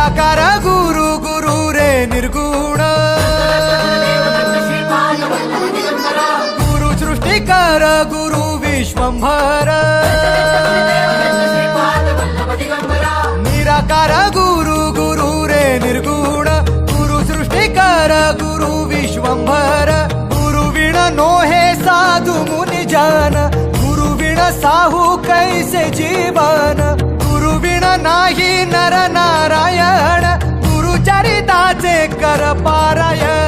निराकार गुरु गुरु रे निर्गुण गुरु सृष्टिकर गुरु विश्वंभर निराकार गुरु गुरु रे निर्गुण गुरु सृष्टिकर गुरु विश्वंभर गुरु विण नोहे साधु मुनि जन गुरु विण साहू कैसे जीवन गुरु विण नाही नर नारायण गुरु चरिताचे कर पारायण